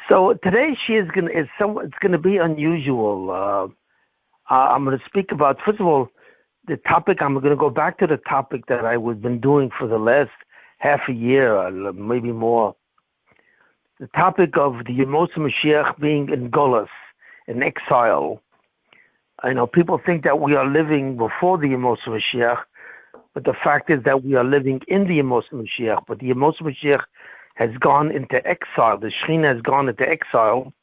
So today it's gonna be unusual. I'm gonna speak about, first of all, the topic. I'm gonna go back to the topic that I was been doing for the last half a year, maybe more. The topic of the Yamosa Mashiach being in Golas, in exile. I know people think that we are living before the Yamosa Mashiach, but the fact is that we are living in the Yamosa Mashiach. But the Yamosa Mashiach has gone into exile. The Shekhinah has gone into exile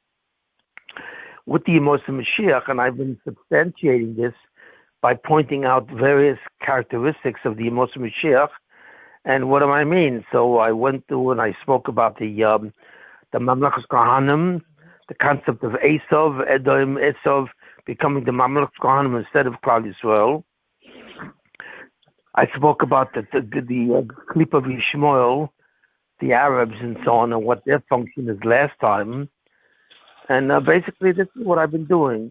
with the Yamosa Mashiach, and I've been substantiating this by pointing out various characteristics of the Yamosa Mashiach. And what do I mean? So I went through and I spoke about the Mamlechus Kohanim, the concept of Esav, Edom, Esav, becoming the Mamlechus Kohanim instead of Klal Yisrael. I spoke about the Klip of Yishmael, the Arabs and so on, and what their function is last time. And basically this is what I've been doing.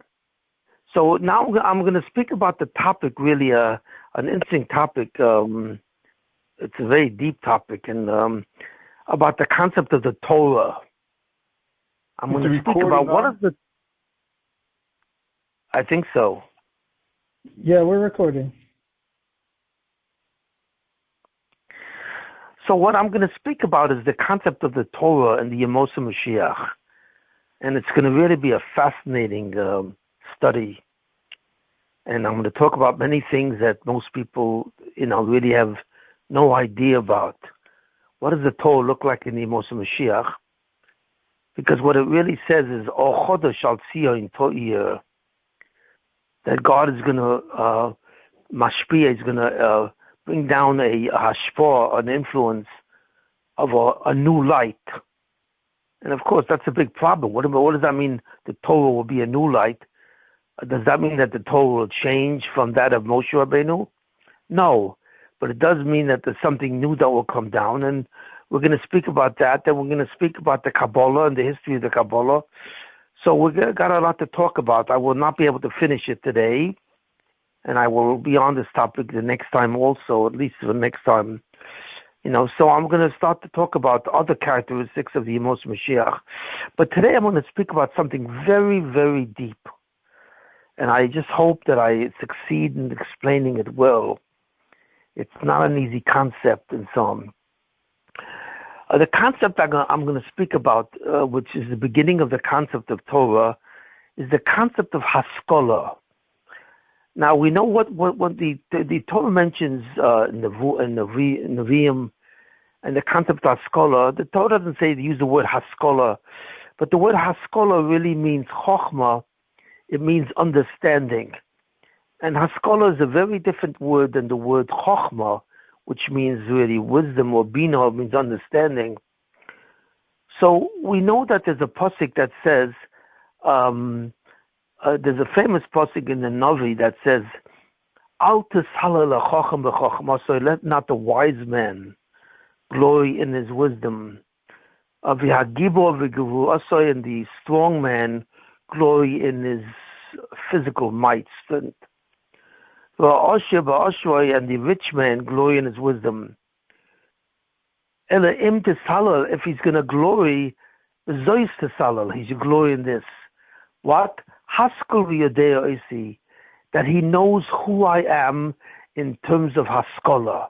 So now I'm going to speak about the topic, really an interesting topic. It's a very deep topic, and about the concept of the Torah. I'm going to speak about what is the... I think so. Yeah, we're recording. So what I'm going to speak about is the concept of the Torah and the Yamosa Mashiach. And it's going to really be a fascinating study. And I'm going to talk about many things that most people, really have no idea about. What does the Torah look like in the Yamosa Mashiach? Because what it really says is, O Chodesh Al Tzion To'ir, that God is going to, Mashpia is going to bring down a hashpah, an influence of a new light. And of course, that's a big problem. What does that mean? The Torah will be a new light. Does that mean that the Torah will change from that of Moshe Rabbeinu? No, but it does mean that there's something new that will come down, and we're going to speak about that. Then we're going to speak about the Kabbalah and the history of the Kabbalah. So we've got a lot to talk about. I will not be able to finish it today, and I will be on this topic the next time also, at least the next time. So I'm going to start to talk about other characteristics of the Yamosa Mashiach. But today I'm going to speak about something very, very deep. And I just hope that I succeed in explaining it well. It's not an easy concept and so on. The concept I'm going to speak about, which is the beginning of the concept of Torah, is the concept of Haskalah. Now we know what the Torah mentions in the Nevi'im and the concept of Haskalah. The Torah doesn't say to use the word Haskalah, but the word Haskalah really means Chokhmah. It means understanding, and Haskalah is a very different word than the word Chokhmah, which means really wisdom, or Bina means understanding. So we know that there's a pasuk that says. There's a famous pasuk in the Navi that says, "Al tishalal hachacham b'chachmaso." Let not the wise man glory in his wisdom. V'hagibor v'gevuaso, and the strong man glory in his physical might, strength. V'asher b'ashroi, and the rich man glory in his wisdom. Ela im tishalal, if he's going to glory, zois tishalal, he should glory in this. What? Haskell Yodea Isi, that he knows who I am in terms of Haskalah.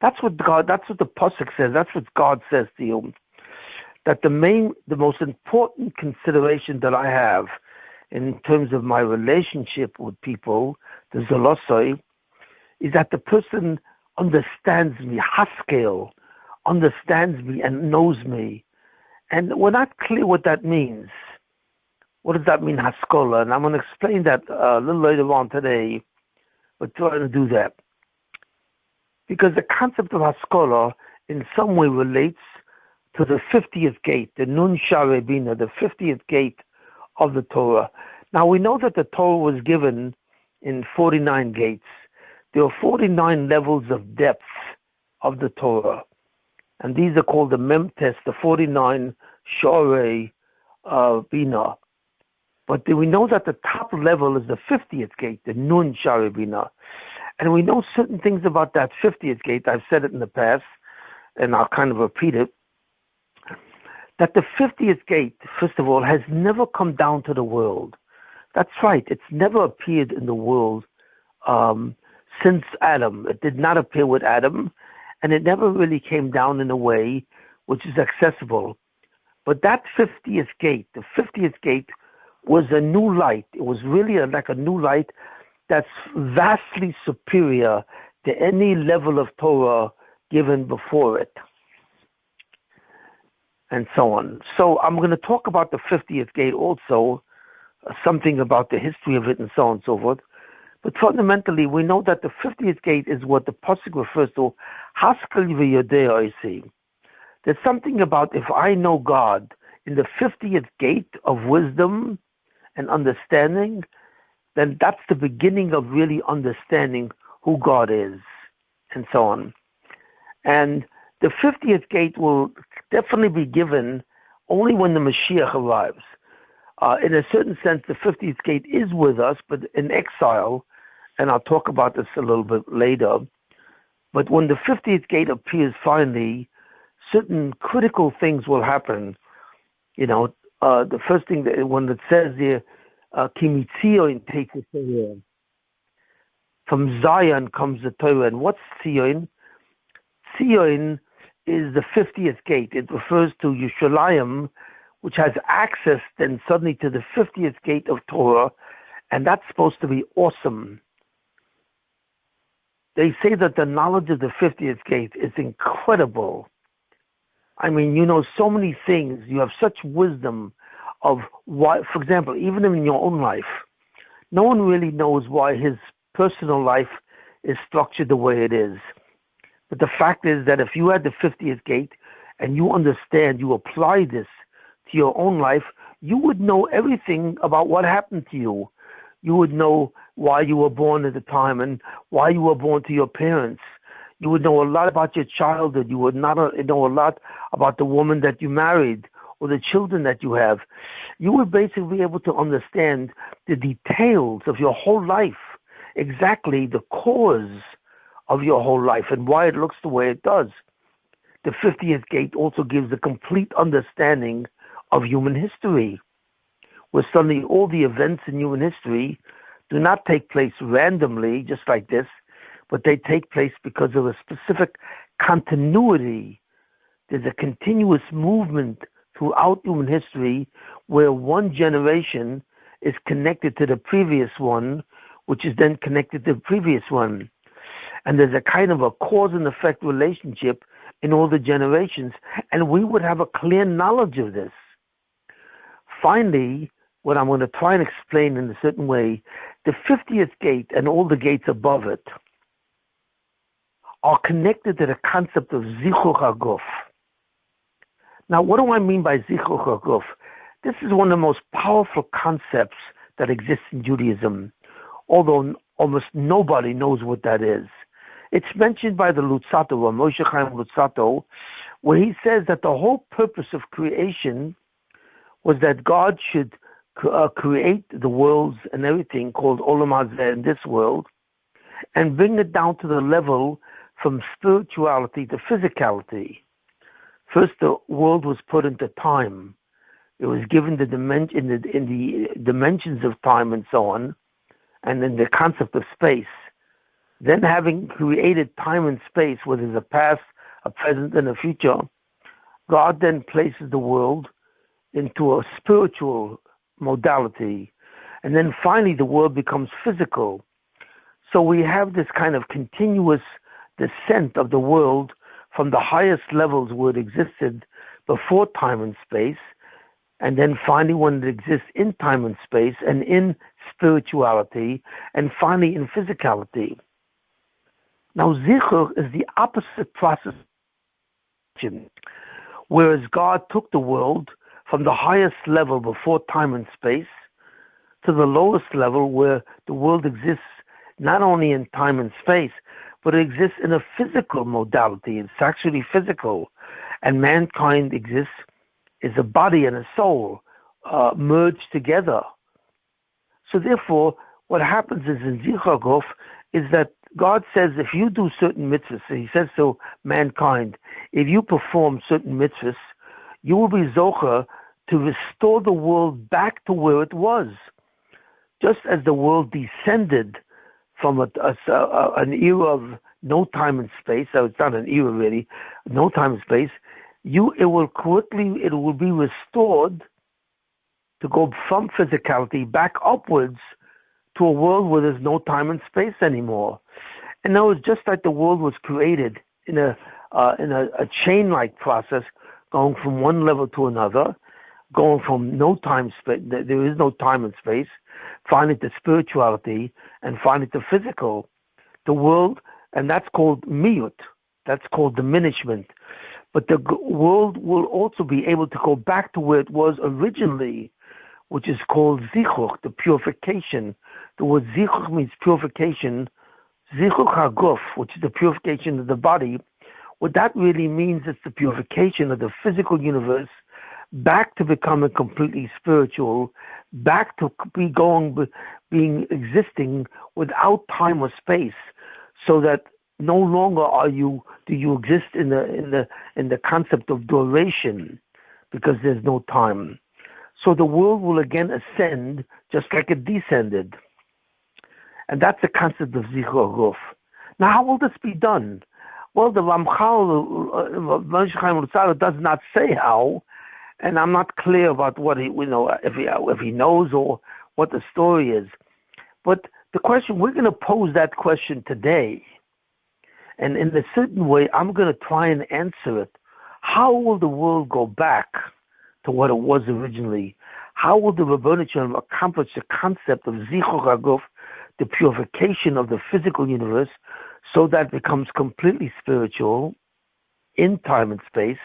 That's what the pasuk says. That's what God says to you. That the most important consideration that I have in terms of my relationship with people, the Zolosoi, is that the person understands me, Haskel, understands me and knows me. And we're not clear what that means. What does that mean, Haskalah? And I'm going to explain that a little later on today. We're trying to do that. Because the concept of Haskalah in some way relates to the 50th gate, the Nun Sharei Bina, the 50th gate of the Torah. Now we know that the Torah was given in 49 gates. There are 49 levels of depth of the Torah. And these are called the Memtes, the 49 Sharei Bina. But we know that the top level is the 50th gate, the Nun Sharei Bina. And we know certain things about that 50th gate. I've said it in the past, and I'll kind of repeat it. that the 50th gate, first of all, has never come down to the world. That's right. It's never appeared in the world since Adam. It did not appear with Adam, and it never really came down in a way which is accessible. But that 50th gate, the 50th gate, was a new light. It was really like a new light that's vastly superior to any level of Torah given before it, and so on. So I'm going to talk about the 50th gate also, something about the history of it and so on and so forth. But fundamentally, we know that the 50th gate is what the Pasuk refers to, Haskell v'yodei oisi. There's something about if I know God in the 50th gate of wisdom and understanding, then that's the beginning of really understanding who God is, and so on. And the 50th gate will definitely be given only when the Mashiach arrives. In a certain sense, the 50th gate is with us, but in exile, and I'll talk about this a little bit later. But when the 50th gate appears finally, certain critical things will happen. The first thing, when it says here, Kimitzion takes the Torah. From Zion comes the Torah. And what's Zion? Zion is the 50th gate. It refers to Yerushalayim, which has access then suddenly to the 50th gate of Torah, and that's supposed to be awesome. They say that the knowledge of the 50th gate is incredible. I mean, you know so many things. You have such wisdom of why, for example, even in your own life, no one really knows why his personal life is structured the way it is. But the fact is that if you had the 50th gate and you understand, you apply this to your own life, you would know everything about what happened to you. You would know why you were born at the time and why you were born to your parents. You would know a lot about your childhood. You would not know a lot about the woman that you married or the children that you have. You would basically be able to understand the details of your whole life, exactly the cause of your whole life and why it looks the way it does. The 50th gate also gives a complete understanding of human history, where suddenly all the events in human history do not take place randomly, just like this, but they take place because of a specific continuity. There's a continuous movement throughout human history where one generation is connected to the previous one, which is then connected to the previous one. And there's a kind of a cause and effect relationship in all the generations, and we would have a clear knowledge of this. Finally, what I'm going to try and explain in a certain way, the 50th gate and all the gates above it are connected to the concept of Zichur HaGuf. Now, what do I mean by Zichur HaGuf? This is one of the most powerful concepts that exists in Judaism, although almost nobody knows what that is. It's mentioned by the Lutzato, or Moshe Chaim Lutzato, where he says that the whole purpose of creation was that God should create the worlds and everything called Olam Hazeh in this world, and bring it down to the level from spirituality to physicality. First, the world was put into time. It was given the dimension in the dimensions of time and so on, and in the concept of space. Then, having created time and space, where there's a past, a present, and a future, God then places the world into a spiritual modality. And then finally, the world becomes physical. So we have this kind of continuous descent of the world from the highest levels where it existed before time and space, and then finally when it exists in time and space, and in spirituality, and finally in physicality. Now, Zichur is the opposite process, whereas God took the world from the highest level before time and space to the lowest level where the world exists not only in time and space, but it exists in a physical modality. It's actually physical. And mankind exists as a body and a soul merged together. So therefore, what happens is in Zichur HaGuf is that God says if you do certain mitzvahs, he says to mankind, if you perform certain mitzvahs, you will be Zocher to restore the world back to where it was. Just as the world descended from an era of no time and space, so it's not an era really, no time and space, it will be restored to go from physicality back upwards to a world where there's no time and space anymore. And now it's just like the world was created in a chain-like process, going from one level to another, going from no time space, there is no time and space, finally to spirituality, and finally to physical. The world, and that's called miyut, that's called diminishment. But the world will also be able to go back to where it was originally, which is called zichuch, the purification. The word zichuch means purification. Zichuch haguf, which is the purification of the body. What that really means is the purification of the physical universe back to becoming completely spiritual, back to being existing without time or space, so that no longer do you exist in the concept of duration, because there's no time. So the world will again ascend just like it descended. And that's the concept of Zichur Guf. Now, how will this be done? Well, the Mashiach does not say how, and I'm not clear about what if he knows or what the story is. But the question, we're going to pose that question today. And in a certain way, I'm going to try and answer it. How will the world go back to what it was originally? How will the Rabboni Shalom accomplish the concept of Zichur HaGuf, the purification of the physical universe, so that it becomes completely spiritual in time and space,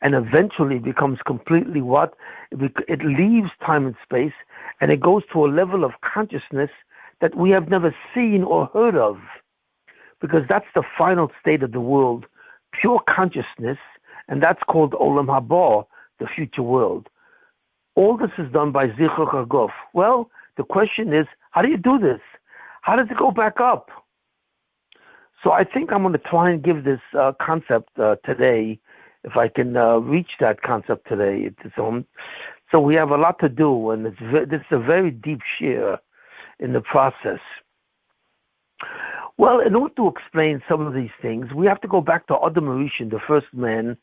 and eventually becomes completely what? It leaves time and space, and it goes to a level of consciousness that we have never seen or heard of. Because that's the final state of the world, pure consciousness, and that's called Olam Haba, the future world. All this is done by Zichur HaGuf. Well, the question is, how do you do this? How does it go back up? So I think I'm going to try and give this concept today, if I can reach that concept today. So we have a lot to do, and this is a very deep share in the process. Well, in order to explain some of these things, we have to go back to Adam Rishon, the first man,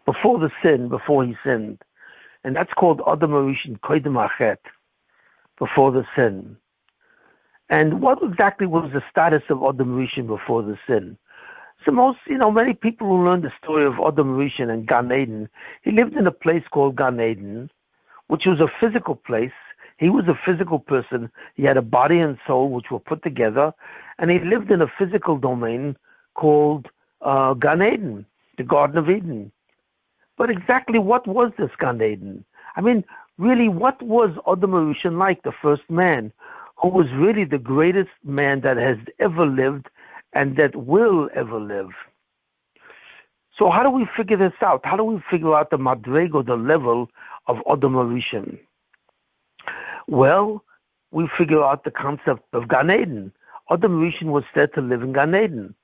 before he sinned. And that's called Adam Rishon Koydem Achet, before the sin. And what exactly was the status of Adam Rishon before the sin? So many people who learn the story of Adam Rishon and Gan Eden, he lived in a place called Gan Eden, which was a physical place. He was a physical person. He had a body and soul which were put together, and he lived in a physical domain called Gan Eden, the Garden of Eden. But exactly what was this Gan Eden? I mean, really, what was Adam Rishon like, the first man, who was really the greatest man that has ever lived and that will ever live? So how do we figure this out? How do we figure out the madrego, the level of Adam Rishon? Well, we figure out the concept of Gan Eden. Adam Rishon was said to live in Gan Eden.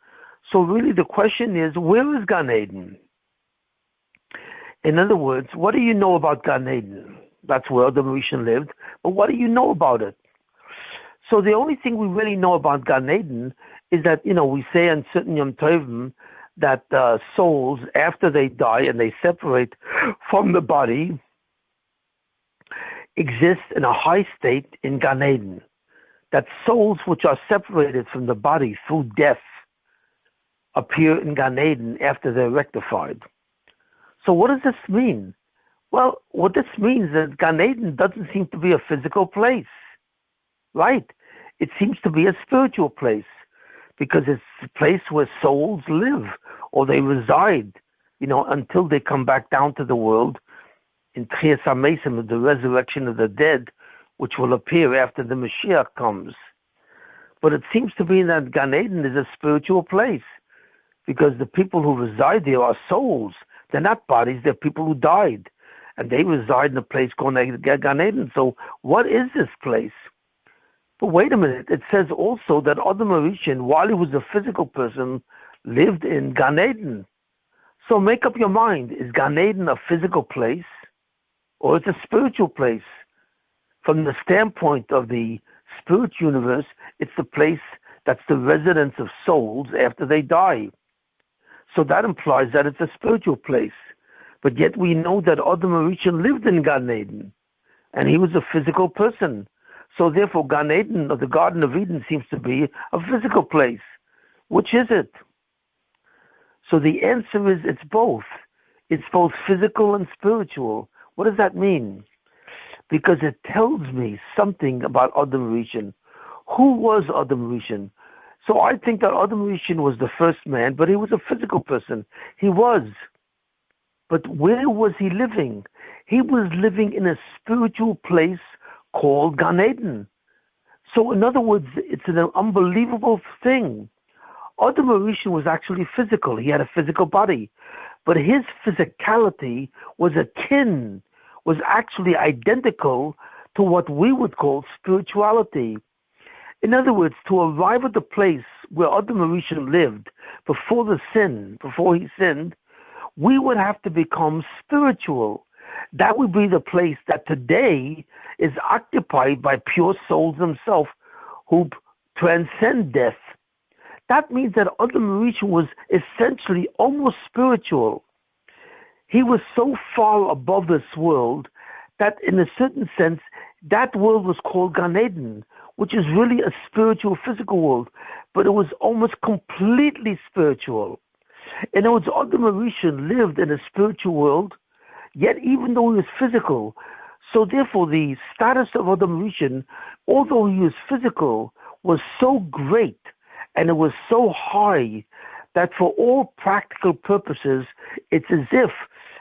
So really the question is, where is Gan Eden? In other words, what do you know about Gan Eden? That's where Adam Rishon lived, but what do you know about it? So the only thing we really know about Gan Eden is that, we say on certain Yom Tovim that souls, after they die and they separate from the body, exist in a high state in Gan Eden. That souls which are separated from the body through death appear in Gan Eden after they're rectified. So what does this mean? Well, what this means is that Gan Eden doesn't seem to be a physical place, right? It seems to be a spiritual place, because it's a place where souls live, or they reside, until they come back down to the world in Tchias HaMesim, the resurrection of the dead, which will appear after the Mashiach comes. But it seems to be that Gan Eden is a spiritual place, because the people who reside there are souls. They're not bodies, they're people who died. And they reside in a place called Gan Eden. So what is this place? But wait a minute, it says also that Adam Rishon, while he was a physical person, lived in Gan Eden. So make up your mind. Is Gan Eden a physical place or it's a spiritual place? From the standpoint of the spirit universe, it's the place that's the residence of souls after they die. So that implies that it's a spiritual place. But yet we know that Adam Rishon lived in Gan Eden, and he was a physical person. So therefore Gan Eden, or the Garden of Eden, seems to be a physical place. Which is it? So the answer is it's both. It's both physical and spiritual. What does that mean? Because it tells me something about Adam Rishon. Who was Adam Rishon? So I think that Adam Rishon was the first man, but he was a physical person. He was. But where was he living? He was living in a spiritual place called Gan Eden. So in other words, it's an unbelievable thing. Adam Rishon was actually physical. He had a physical body. But his physicality was akin, was actually identical to what we would call spirituality. In other words, to arrive at the place where Adam Rishon lived before he sinned, we would have to become spiritual. That would be the place that today is occupied by pure souls themselves who transcend death. That means that Adam Rishon was essentially almost spiritual. He was so far above this world that in a certain sense, that world was called Gan Eden, which is really a spiritual, physical world, but it was almost completely spiritual. In other words, Adam Rishon lived in a spiritual world, yet even though he was physical, so therefore the status of Adam Rishon, although he was physical, was so great and it was so high that for all practical purposes, it's as if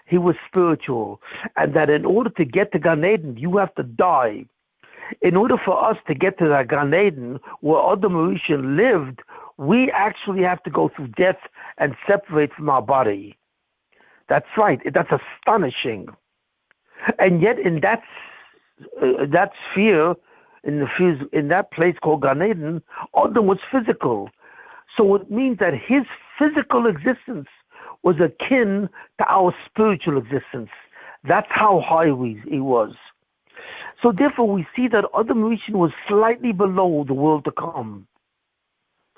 he was spiritual, and that in order to get to Gan Eden, you have to die. In order for us to get to that Gan Eden where Adam Rishon lived, we actually have to go through death and separate from our body. That's right. That's astonishing. And yet in that sphere, in that place called Gan Eden, Adam was physical. So it means that his physical existence was akin to our spiritual existence. That's how high he was. So therefore we see that Adam Rishon was slightly below the world to come.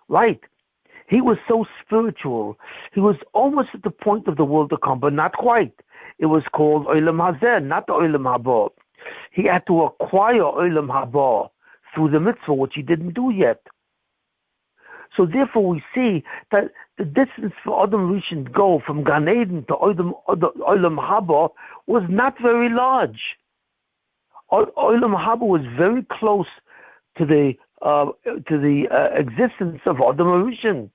Right? He was so spiritual. He was almost at the point of the world to come, but not quite. It was called Olam Hazeh, not the Olam Haba. He had to acquire Olam Haba through the mitzvah, which he didn't do yet. So therefore we see that the distance for Adam Rishon to go from Gan Eden to Olam Haba was not very large. Olam Haba was very close to the existence of Adam Rishon.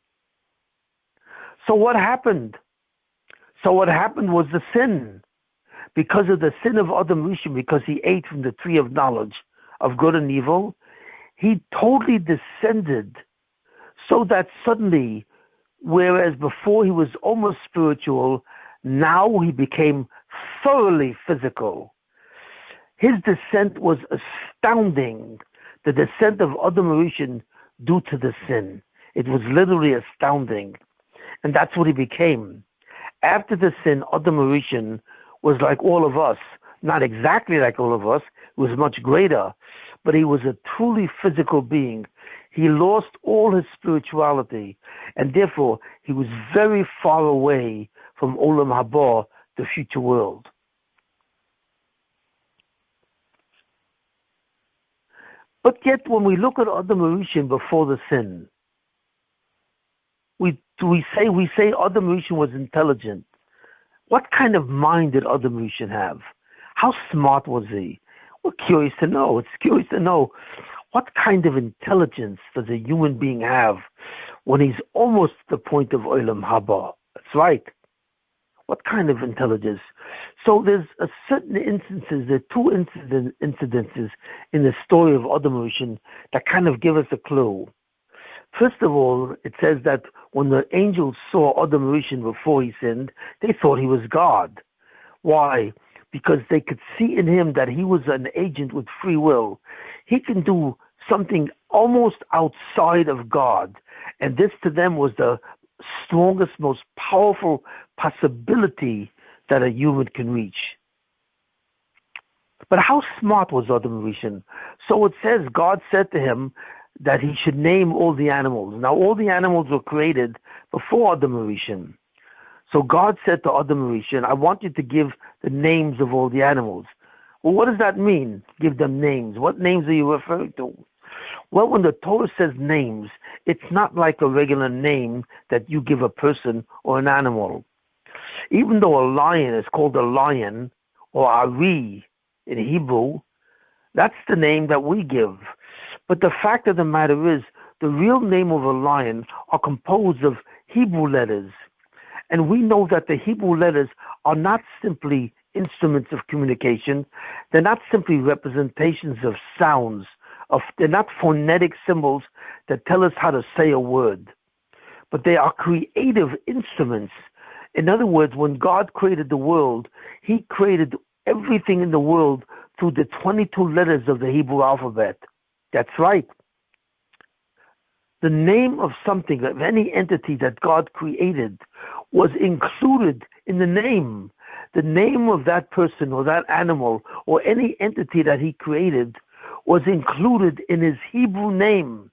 So what happened? What happened was the sin. Because of the sin of Adam Rishon, because he ate from the tree of knowledge of good and evil, he totally descended, so that suddenly, whereas before he was almost spiritual, now he became thoroughly physical. His descent was astounding, the descent of Adam Rishon due to the sin. It was literally astounding. And that's what he became. After the sin, Adam Rishon was like all of us, not exactly like all of us, he was much greater, but he was a truly physical being. He lost all his spirituality, and therefore he was very far away from Olam Haba, the future world. But yet, when we look at Adam Rishon before the sin, we say Adam Rishon was intelligent. What kind of mind did Adam Rishon have? How smart was he? We're curious to know. It's curious to know what kind of intelligence does a human being have when he's almost at the point of Olam Haba? That's right. What kind of intelligence? So there's a certain instances, there are two incidences in the story of Adam Rishon that kind of give us a clue. First of all, it says that when the angels saw Adam Rishon before he sinned, they thought he was God. Why? Because they could see in him that he was an agent with free will. He can do something almost outside of God. And this to them was the strongest, most powerful possibility that a human can reach. But how smart was Adam Rishon? So it says God said to him that he should name all the animals. Now all the animals were created before Adam Rishon. So God said to Adam Rishon, I want you to give the names of all the animals. Well, what does that mean? Give them names. What names are you referring to? Well, when the Torah says names, it's not like a regular name that you give a person or an animal. Even though a lion is called a lion or Ari in Hebrew, that's the name that we give. But the fact of the matter is, the real name of a lion are composed of Hebrew letters. And we know that the Hebrew letters are not simply instruments of communication. They're not simply representations of sounds. They're not phonetic symbols that tell us how to say a word. But they are creative instruments. In other words, when God created the world, he created everything in the world through the 22 letters of the Hebrew alphabet. That's right. The name of something, of any entity that God created, was included in the name. The name of that person or that animal or any entity that he created was included in his Hebrew name.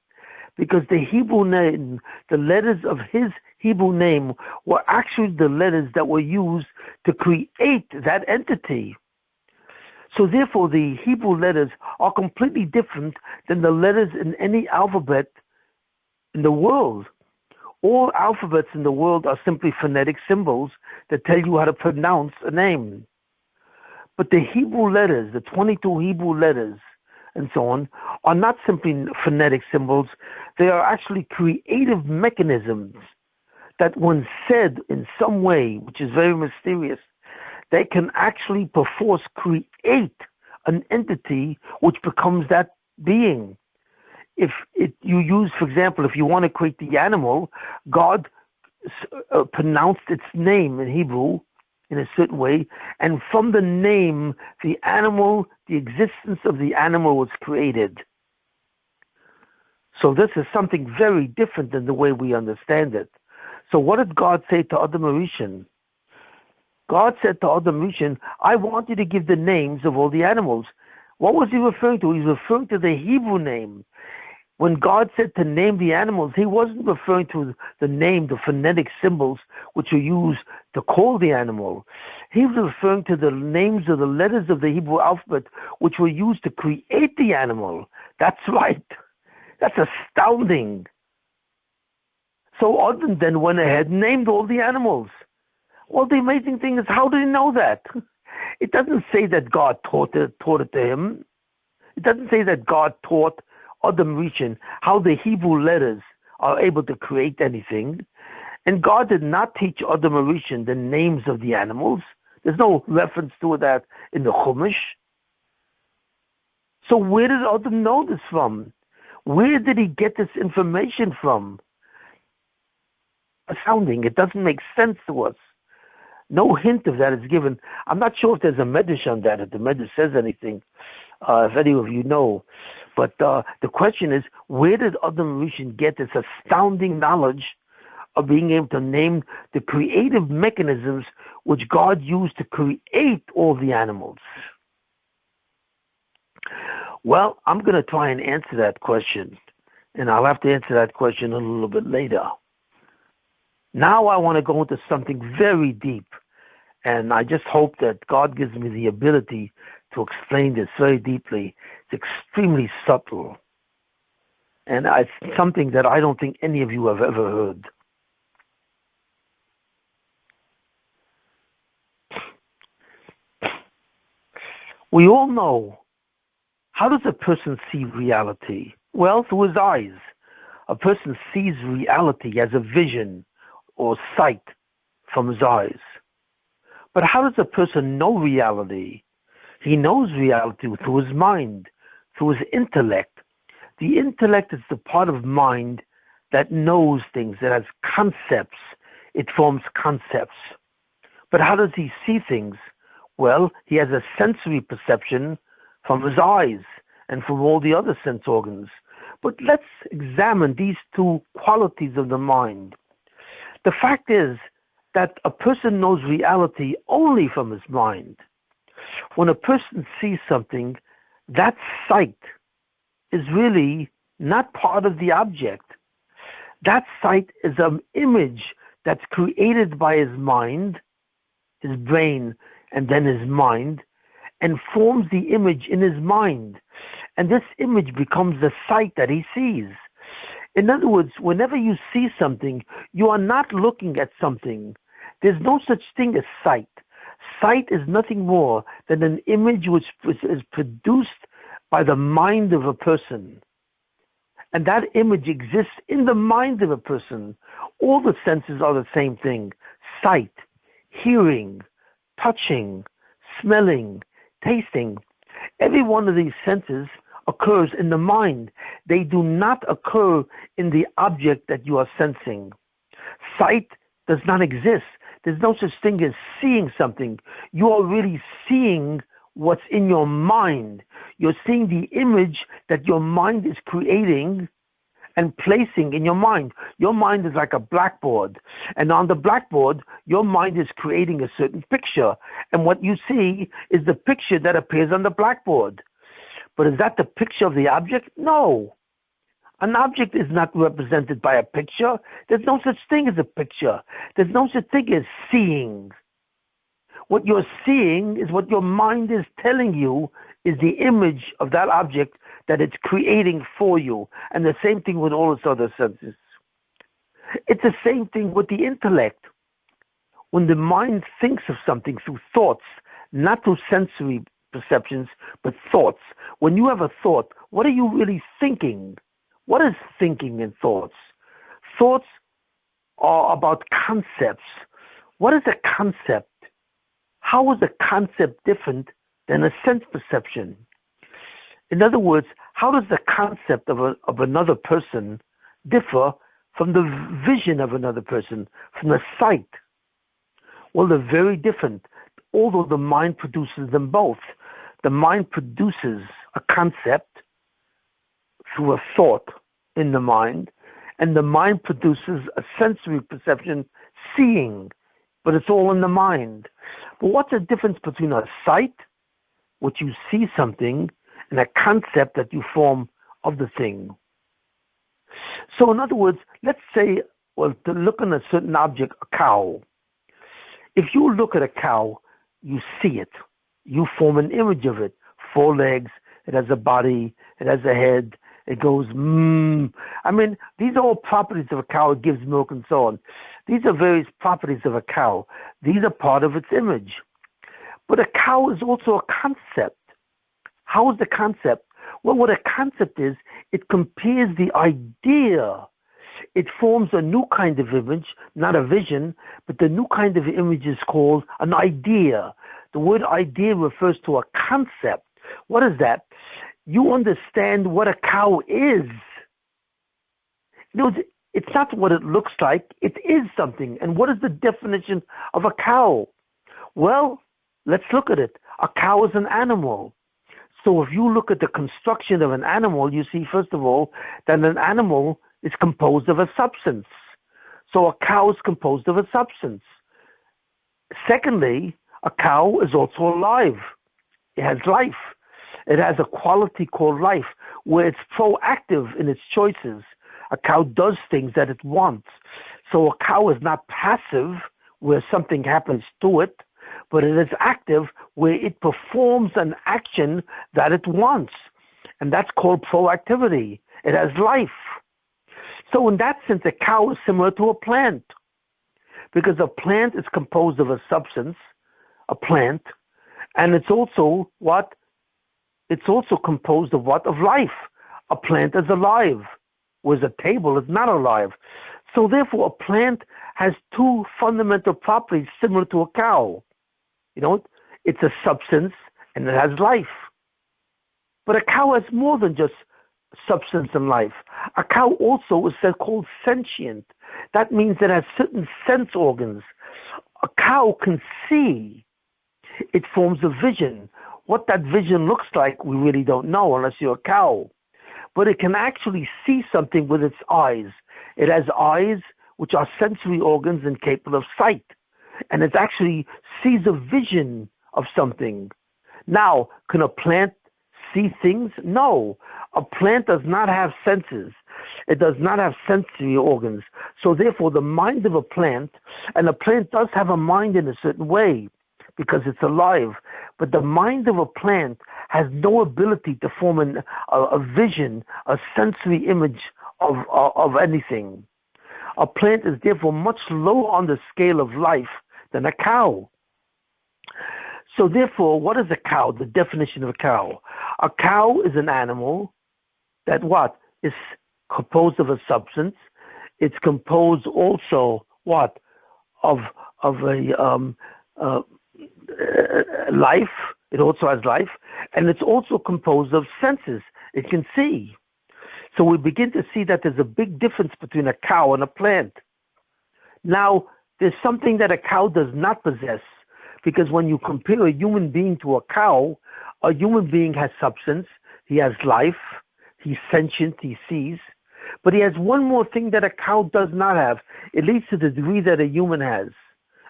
Because the Hebrew name, the letters of his Hebrew name were actually the letters that were used to create that entity. So therefore, the Hebrew letters are completely different than the letters in any alphabet in the world. All alphabets in the world are simply phonetic symbols that tell you how to pronounce a name. But the Hebrew letters, the 22 Hebrew letters, and so on, are not simply phonetic symbols. They are actually creative mechanisms that, when said in some way, which is very mysterious, they can actually perforce create an entity which becomes that being. If you use, for example, if you want to create the animal, God pronounced its name in Hebrew in a certain way, and from the name, the animal, the existence of the animal was created. So this is something very different than the way we understand it. So what did God say to Adam Rishon? God said to Adam Rishon, I want you to give the names of all the animals. What was he referring to? He's referring to the Hebrew name. When God said to name the animals, he wasn't referring to the name, the phonetic symbols which are used to call the animal. He was referring to the names of the letters of the Hebrew alphabet which were used to create the animal. That's right. That's astounding. So Adam then went ahead and named all the animals. Well, the amazing thing is, how did he know that? It doesn't say that God taught it to him. It doesn't say that God taught Adam Rishon how the Hebrew letters are able to create anything. And God did not teach Adam Rishon the names of the animals. There's no reference to that in the Chumash. So where did Adam know this from? Where did he get this information from? Astounding. It doesn't make sense to us. No hint of that is given. I'm not sure if there's a medrash on that, if the medrash says anything, if any of you know. But the question is, where did Adam Rishon get this astounding knowledge of being able to name the creative mechanisms which God used to create all the animals? Well, I'm going to try and answer that question, and I'll have to answer that question a little bit later. Now I want to go into something very deep, and I just hope that God gives me the ability to explain this very deeply. It's extremely subtle, and it's something that I don't think any of you have ever heard. We all know, how does a person see reality? Well, through his eyes. A person sees reality as a vision or sight from his eyes. But how does a person know reality? He knows reality through his mind, through his intellect. The intellect is the part of mind that knows things, that has concepts. It forms concepts. But how does he see things? Well, he has a sensory perception from his eyes and from all the other sense organs. But let's examine these two qualities of the mind. The fact is, that a person knows reality only from his mind. When a person sees something, that sight is really not part of the object. That sight is an image that's created by his mind, his brain, and then his mind, and forms the image in his mind. And this image becomes the sight that he sees. In other words, whenever you see something, you are not looking at something. There's no such thing as sight. Sight is nothing more than an image which is produced by the mind of a person. And that image exists in the mind of a person. All the senses are the same thing. Sight, hearing, touching, smelling, tasting. Every one of these senses occurs in the mind. They do not occur in the object that you are sensing. Sight does not exist. There's no such thing as seeing something. You are really seeing what's in your mind. You're seeing the image that your mind is creating and placing in your mind. Your mind is like a blackboard. And on the blackboard, your mind is creating a certain picture. And what you see is the picture that appears on the blackboard. But is that the picture of the object? No. An object is not represented by a picture. There's no such thing as a picture. There's no such thing as seeing. What you're seeing is what your mind is telling you is the image of that object that it's creating for you. And the same thing with all its other senses. It's the same thing with the intellect. When the mind thinks of something through thoughts, not through sensory perceptions, but thoughts. When you have a thought, what are you really thinking? What is thinking and thoughts? Thoughts are about concepts. What is a concept? How is a concept different than a sense perception? In other words, how does the concept of another person differ from the vision of another person, from the sight? Well, they're very different, although the mind produces them both. The mind produces a concept through a thought in the mind, and the mind produces a sensory perception, seeing, but it's all in the mind. But what's the difference between a sight, which you see something, and a concept that you form of the thing? So in other words, let's say, well, to look at a certain object, a cow. If you look at a cow, you see it. You form an image of it. 4 legs, it has a body, it has a head, it goes, I mean, these are all properties of a cow. It gives milk and so on. These are various properties of a cow. These are part of its image. But a cow is also a concept. How is the concept? Well, what a concept is, it compares the idea. It forms a new kind of image, not a vision, but the new kind of image is called an idea. The word idea refers to a concept. What is that? You understand what a cow is. You know, it's not what it looks like. It is something. And what is the definition of a cow? Well, let's look at it. A cow is an animal. So if you look at the construction of an animal, you see, first of all, that an animal is composed of a substance. So a cow is composed of a substance. Secondly, a cow is also alive. It has life. It has a quality called life, where it's proactive in its choices. A cow does things that it wants. So a cow is not passive, where something happens to it, but it is active, where it performs an action that it wants. And that's called proactivity. It has life. So in that sense, a cow is similar to a plant, because a plant is composed of a substance, a plant, and it's also what? It's also composed of what? Of life. A plant is alive, whereas a table is not alive. So therefore, a plant has 2 fundamental properties similar to a cow. You know, it's a substance and it has life. But a cow has more than just substance and life. A cow also is called sentient. That means it has certain sense organs. A cow can see. It forms a vision. What that vision looks like, we really don't know unless you're a cow. But it can actually see something with its eyes. It has eyes, which are sensory organs and capable of sight. and it actually sees a vision of something. Now, can a plant see things? No. A plant does not have senses. It does not have sensory organs. So therefore, the mind of a plant, and a plant does have a mind in a certain way because it's alive, but the mind of a plant has no ability to form a vision, a sensory image of anything. A plant is therefore much lower on the scale of life than a cow. So therefore, what is a cow? The definition of a cow. A cow is an animal that what? Is composed of a substance. It's composed also what? Of a life. It also has life. And it's also composed of senses. It can see. So we begin to see that there's a big difference between a cow and a plant. Now, there's something that a cow does not possess, because when you compare a human being to a cow, a human being has substance, he has life, he's sentient, he sees, but he has one more thing that a cow does not have, at least to the degree that a human has.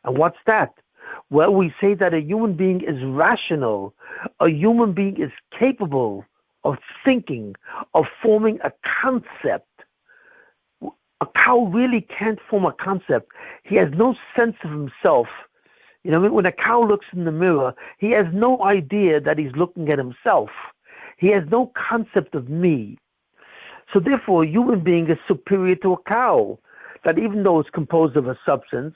And what's that? Well, we say that a human being is rational. A human being is capable of thinking, of forming a concept. A cow really can't form a concept. He has no sense of himself. You know, when a cow looks in the mirror, he has no idea that he's looking at himself. He has no concept of me. So therefore, a human being is superior to a cow, that even though it's composed of a substance,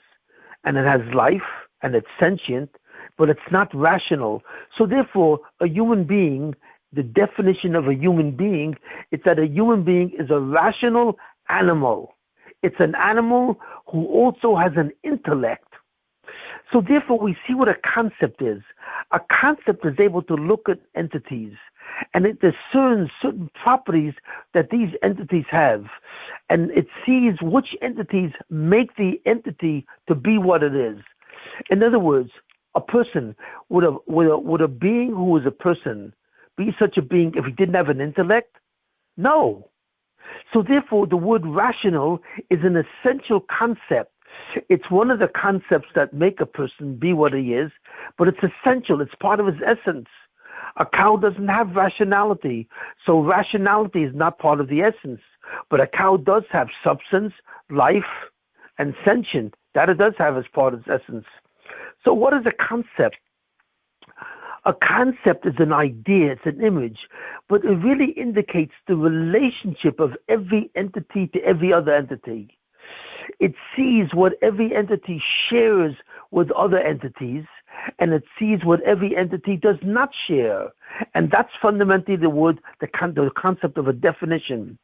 and it has life, and it's sentient, but it's not rational. So therefore, a human being, the definition of a human being, is that a human being is a rational animal. It's an animal who also has an intellect. So therefore, we see what a concept is. A concept is able to look at entities, and it discerns certain properties that these entities have, and it sees which entities make the entity to be what it is. In other words, a person, would a being who is a person be such a being if he didn't have an intellect? No. So therefore, the word rational is an essential concept. It's one of the concepts that make a person be what he is, but it's essential. It's part of his essence. A cow doesn't have rationality, so rationality is not part of the essence. But a cow does have substance, life, and sentient. That it does have as part of its essence. So what is a concept? A concept is an idea, it's an image, but it really indicates the relationship of every entity to every other entity. It sees what every entity shares with other entities, and it sees what every entity does not share. And that's fundamentally the concept of a definition.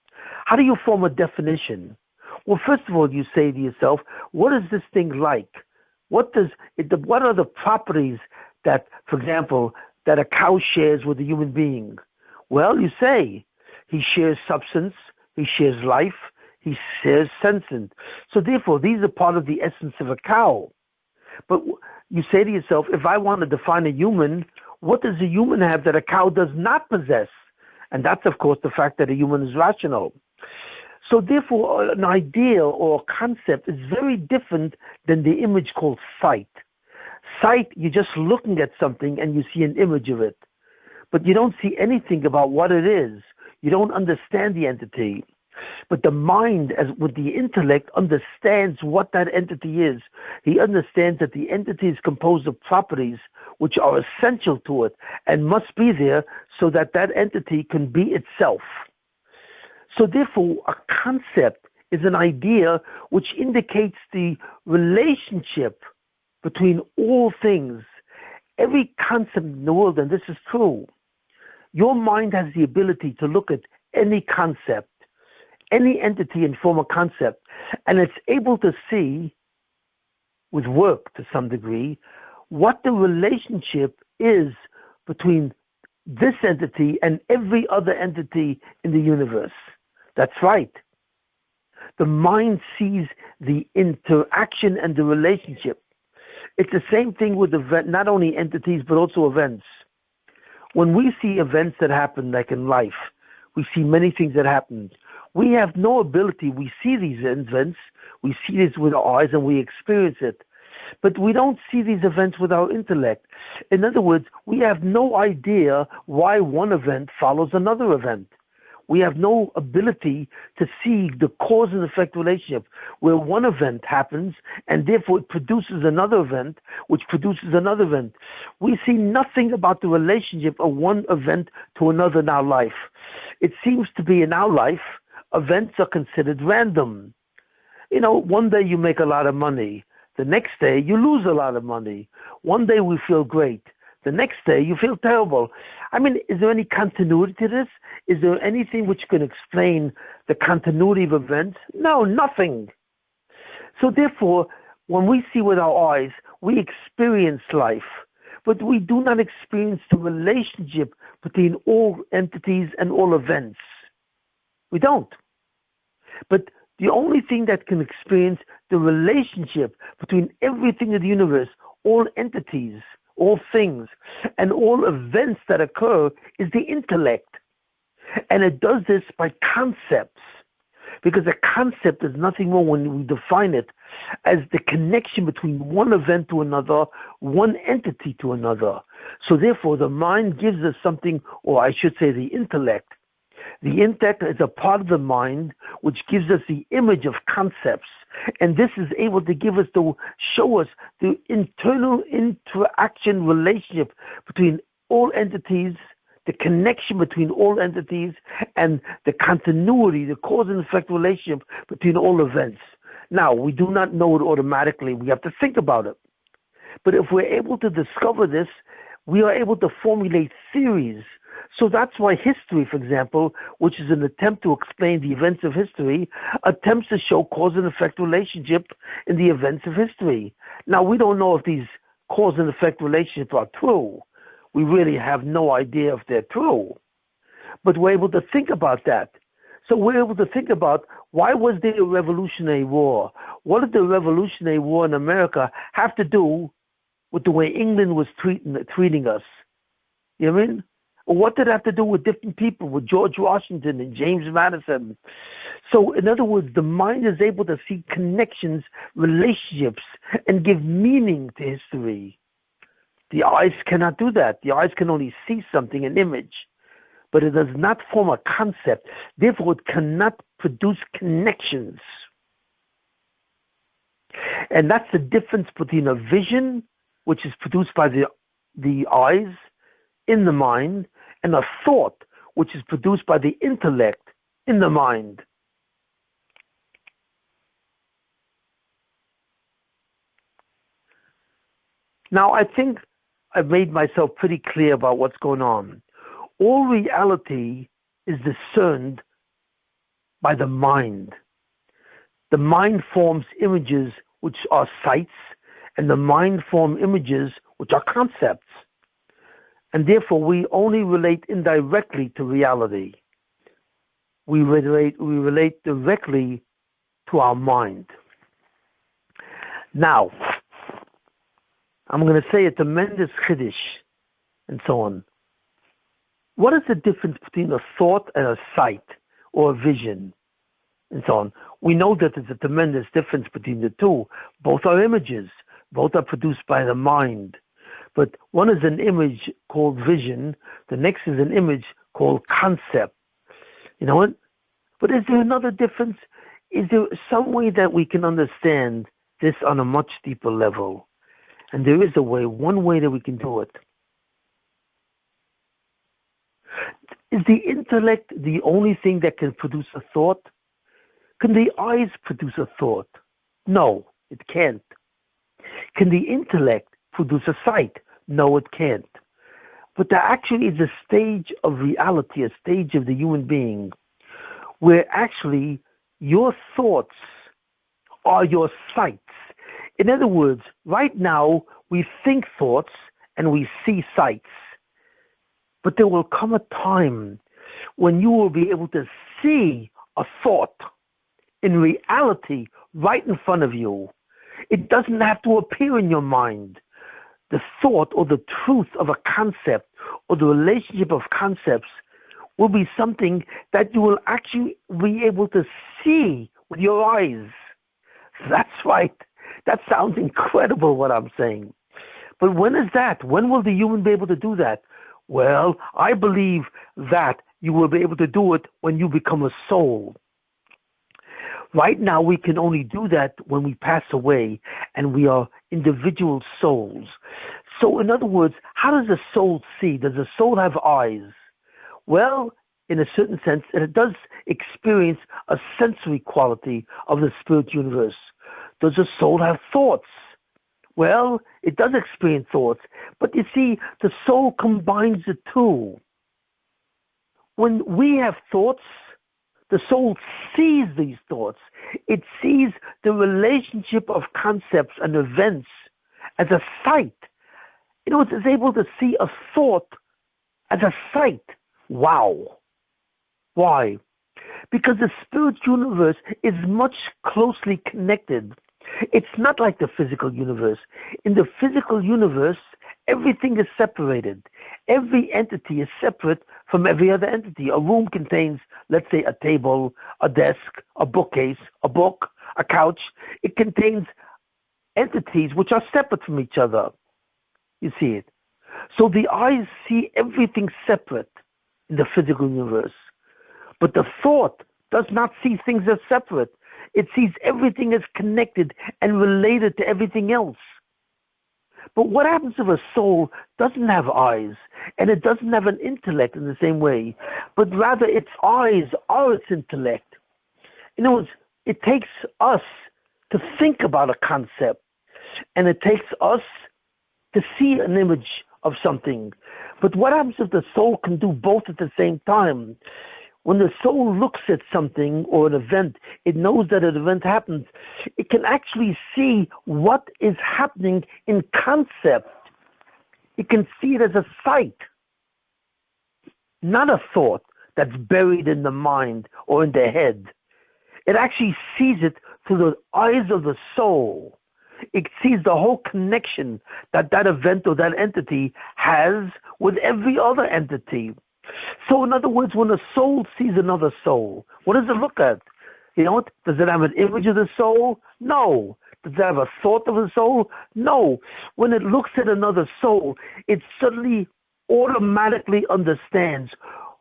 How do you form a definition? Well, first of all, you say to yourself, what is this thing like? What are the properties that, for example, that a cow shares with a human being? Well, you say he shares substance, he shares life, he shares sentient. So therefore, these are part of the essence of a cow. But you say to yourself, if I want to define a human, what does a human have that a cow does not possess? And that's, of course, the fact that a human is rational. So therefore, an idea or concept is very different than the image called sight. Sight, you're just looking at something and you see an image of it. But you don't see anything about what it is. You don't understand the entity. But the mind, as with the intellect, understands what that entity is. He understands that the entity is composed of properties which are essential to it and must be there so that that entity can be itself. So therefore, a concept is an idea which indicates the relationship between all things. Every concept in the world, and this is true, your mind has the ability to look at any concept, any entity and form a concept, and it's able to see, with work to some degree, what the relationship is between this entity and every other entity in the universe. That's right. The mind sees the interaction and the relationship. It's the same thing with not only entities, but also events. When we see events that happen, like in life, we see many things that happen. We have no ability. We see these events, we see this with our eyes, and we experience it. But we don't see these events with our intellect. In other words, we have no idea why one event follows another event. We have no ability to see the cause and effect relationship where one event happens and therefore it produces another event, which produces another event. We see nothing about the relationship of one event to another in our life. It seems to be in our life, events are considered random. One day you make a lot of money. The next day you lose a lot of money. One day we feel great. The next day you feel terrible. Is there any continuity to this? Is there anything which can explain the continuity of events? No, nothing. So therefore, when we see with our eyes, we experience life, but we do not experience the relationship between all entities and all events. We don't. But the only thing that can experience the relationship between everything in the universe, all entities, all things, and all events that occur is the intellect. And it does this by concepts. Because a concept is nothing more when we define it as the connection between one event to another, one entity to another. So therefore, the mind gives us something, or I should say the intellect. The intellect is a part of the mind which gives us the image of concepts. And this is able to show us the internal interaction relationship between all entities, the connection between all entities, and the continuity, the cause and effect relationship between all events. Now, we do not know it automatically. We have to think about it. But if we're able to discover this, we are able to formulate theories. So that's why history, for example, which is an attempt to explain the events of history, attempts to show cause and effect relationship in the events of history. Now, we don't know if these cause and effect relationships are true. We really have no idea if they're true. But we're able to think about that. So we're able to think about, why was there a Revolutionary War? What did the Revolutionary War in America have to do with the way England was treating us? You know what I mean? Or what did it have to do with different people, with George Washington and James Madison? So in other words, the mind is able to see connections, relationships, and give meaning to history. The eyes cannot do that. The eyes can only see something, an image, but it does not form a concept. Therefore, it cannot produce connections. And that's the difference between a vision, which is produced by the eyes in the mind, and a thought, which is produced by the intellect in the mind. Now, I think I've made myself pretty clear about what's going on. All reality is discerned by the mind. The mind forms images which are sights, and the mind forms images which are concepts. And therefore, we only relate indirectly to reality. We relate directly to our mind. Now, I'm going to say a tremendous chiddush and so on. What is the difference between a thought and a sight or a vision and so on? We know that there's a tremendous difference between the two. Both are images. Both are produced by the mind. But one is an image called vision. The next is an image called concept. You know what? But is there another difference? Is there some way that we can understand this on a much deeper level? And there is a way, one way that we can do it. Is the intellect the only thing that can produce a thought? Can the eyes produce a thought? No, it can't. Can the intellect produce a sight? No, it can't. But there actually is a stage of reality, a stage of the human being, where actually your thoughts are your sights. In other words, right now we think thoughts and we see sights. But there will come a time when you will be able to see a thought in reality right in front of you. It doesn't have to appear in your mind. The thought or the truth of a concept or the relationship of concepts will be something that you will actually be able to see with your eyes. That's right. That sounds incredible, what I'm saying. But when is that? When will the human be able to do that? Well, I believe that you will be able to do it when you become a soul. Right now, we can only do that when we pass away and we are individual souls. So, in other words, how does a soul see? Does a soul have eyes? Well, in a certain sense, it does experience a sensory quality of the spirit universe. Does a soul have thoughts? Well, it does experience thoughts, but you see, the soul combines the two. When we have thoughts, the soul sees these thoughts. It sees the relationship of concepts and events as a sight. It's able to see a thought as a sight. Wow. Why? Because the spirit universe is much closely connected. It's not like the physical universe. In the physical universe, everything is separated. Every entity is separate from every other entity. A room contains, let's say, a table, a desk, a bookcase, a book, a couch. It contains entities which are separate from each other. You see it. So the eyes see everything separate in the physical universe. But the thought does not see things as separate. It sees everything as connected and related to everything else. But what happens if a soul doesn't have eyes and it doesn't have an intellect in the same way, but rather its eyes are its intellect? It takes us to think about a concept, and it takes us to see an image of something. But what happens if the soul can do both at the same time? When the soul looks at something or an event, it knows that an event happens. It can actually see what is happening in concept. It can see it as a sight, not a thought that's buried in the mind or in the head. It actually sees it through the eyes of the soul. It sees the whole connection that event or that entity has with every other entity. So in other words, when a soul sees another soul, what does it look at? Does it have an image of the soul? No. Does it have a thought of the soul? No. When it looks at another soul, it suddenly automatically understands